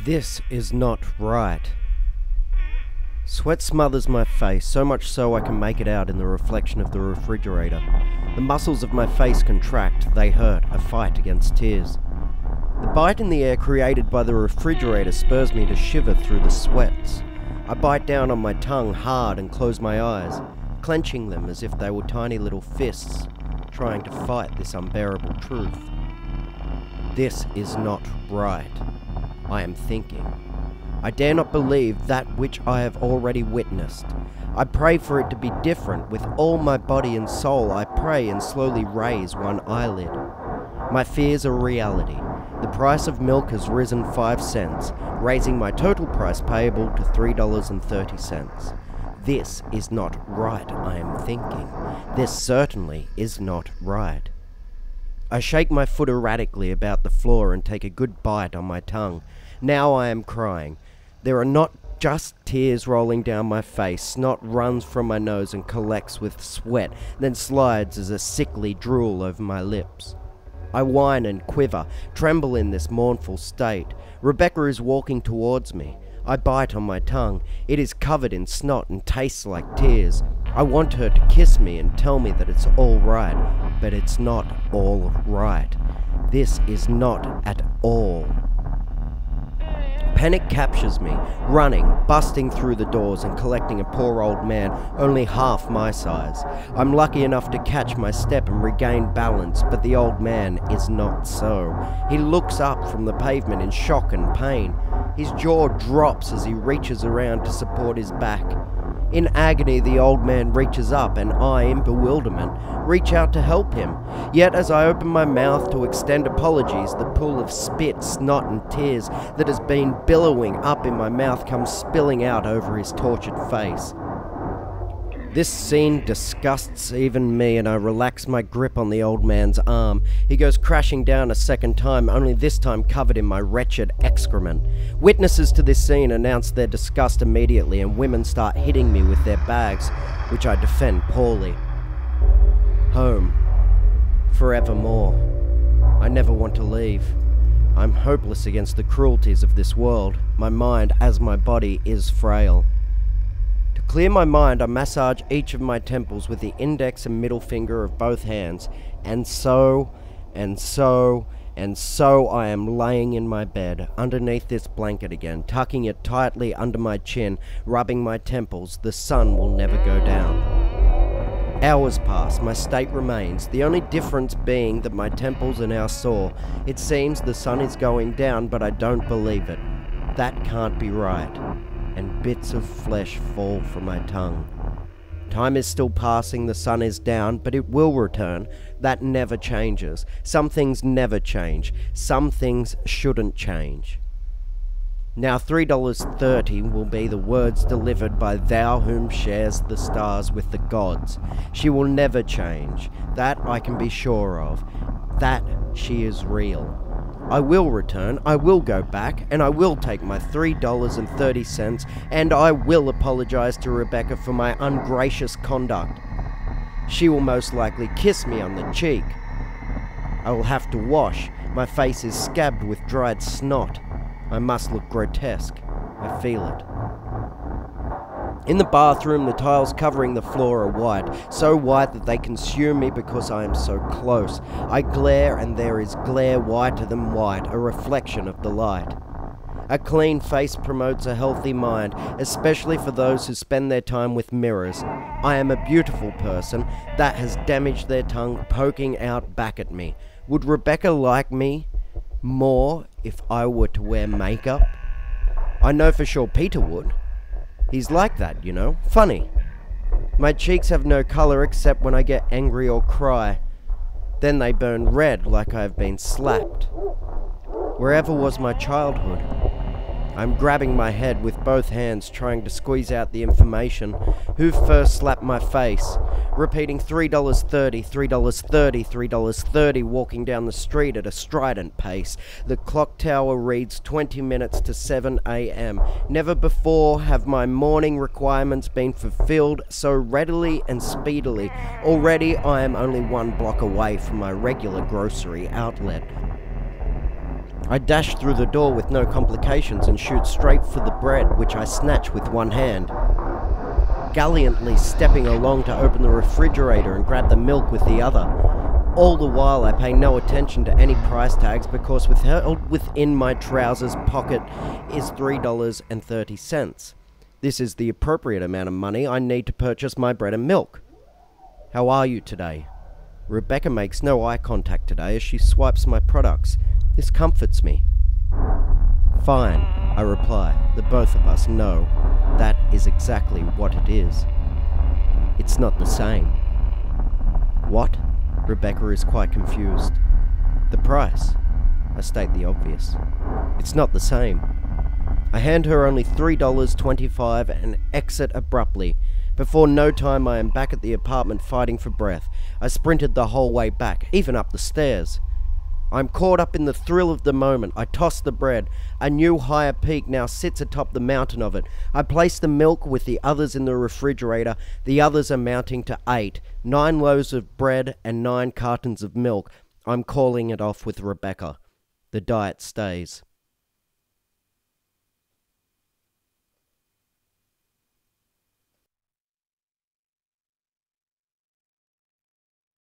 This is not right. Sweat smothers my face, so much so I can make it out in the reflection of the refrigerator. The muscles of my face contract, they hurt, a fight against tears. The bite in the air created by the refrigerator spurs me to shiver through the sweats. I bite down on my tongue hard and close my eyes, clenching them as if they were tiny little fists, trying to fight this unbearable truth. This is not right, I am thinking. I dare not believe that which I have already witnessed. I pray for it to be different. With all my body and soul, I pray and slowly raise one eyelid. My fears are reality. The price of milk has risen 5 cents, raising my total price payable to $3.30. This is not right, I am thinking. This certainly is not right. I shake my foot erratically about the floor and take a good bite on my tongue. Now I am crying. There are not just tears rolling down my face. Snot runs from my nose and collects with sweat, then slides as a sickly drool over my lips. I whine and quiver, tremble in this mournful state. Rebecca is walking towards me. I bite on my tongue. It is covered in snot and tastes like tears. I want her to kiss me and tell me that it's all right, but it's not all right. This is not at all. Panic captures me, running, busting through the doors and collecting a poor old man only half my size. I'm lucky enough to catch my step and regain balance, but the old man is not so. He looks up from the pavement in shock and pain. His jaw drops as he reaches around to support his back. In agony, the old man reaches up, and I, in bewilderment, reach out to help him. Yet as I open my mouth to extend apologies, the pool of spit, snot, and tears that has been billowing up in my mouth comes spilling out over his tortured face. This scene disgusts even me, and I relax my grip on the old man's arm. He goes crashing down a second time, only this time covered in my wretched excrement. Witnesses to this scene announce their disgust immediately, and women start hitting me with their bags, which I defend poorly. Home. Forevermore. I never want to leave. I'm hopeless against the cruelties of this world. My mind, as my body, is frail. To clear my mind, I massage each of my temples with the index and middle finger of both hands, and so I am laying in my bed, underneath this blanket again, tucking it tightly under my chin, rubbing my temples. The sun will never go down. Hours pass, my state remains, the only difference being that my temples are now sore. It seems the sun is going down, but I don't believe it. That can't be right. And bits of flesh fall from my tongue. Time is still passing, the sun is down, but it will return. That never changes. Some things never change. Some things shouldn't change. Now $3.30 will be the words delivered by thou whom shares the stars with the gods. She will never change. That I can be sure of. That she is real. I will return, I will go back, and I will take my $3.30, and I will apologize to Rebecca for my ungracious conduct. She will most likely kiss me on the cheek. I will have to wash. My face is scabbed with dried snot. I must look grotesque. I feel it. In the bathroom, the tiles covering the floor are white, so white that they consume me because I am so close. I glare, and there is glare whiter than white, a reflection of the light. A clean face promotes a healthy mind, especially for those who spend their time with mirrors. I am a beautiful person that has damaged their tongue poking out back at me. Would Rebecca like me more if I were to wear makeup? I know for sure Peter would. He's like that, you know, funny. My cheeks have no color except when I get angry or cry. Then they burn red like I've been slapped. Wherever was my childhood? I'm grabbing my head with both hands, trying to squeeze out the information. Who first slapped my face? Repeating $3.30, $3.30, $3.30, walking down the street at a strident pace. The clock tower reads 20 minutes to 7 a.m. Never before have my morning requirements been fulfilled so readily and speedily. Already I am only 1 block away from my regular grocery outlet. I dash through the door with no complications and shoot straight for the bread, which I snatch with one hand, gallantly stepping along to open the refrigerator and grab the milk with the other. All the while I pay no attention to any price tags because withheld within my trousers pocket is $3.30. This is the appropriate amount of money I need to purchase my bread and milk. How are you today? Rebecca makes no eye contact today as she swipes my products. This comforts me. Fine, I reply. The both of us know that is exactly what it is. It's not the same. What? Rebecca is quite confused. The price. I state the obvious. It's not the same. I hand her only $3.25 and exit abruptly. Before no time I am back at the apartment fighting for breath. I sprinted the whole way back, even up the stairs. I'm caught up in the thrill of the moment. I toss the bread. A new higher peak now sits atop the mountain of it. I place the milk with the others in the refrigerator, the others amounting to 8, 9 loaves of bread and 9 cartons of milk. I'm calling it off with Rebecca. The diet stays.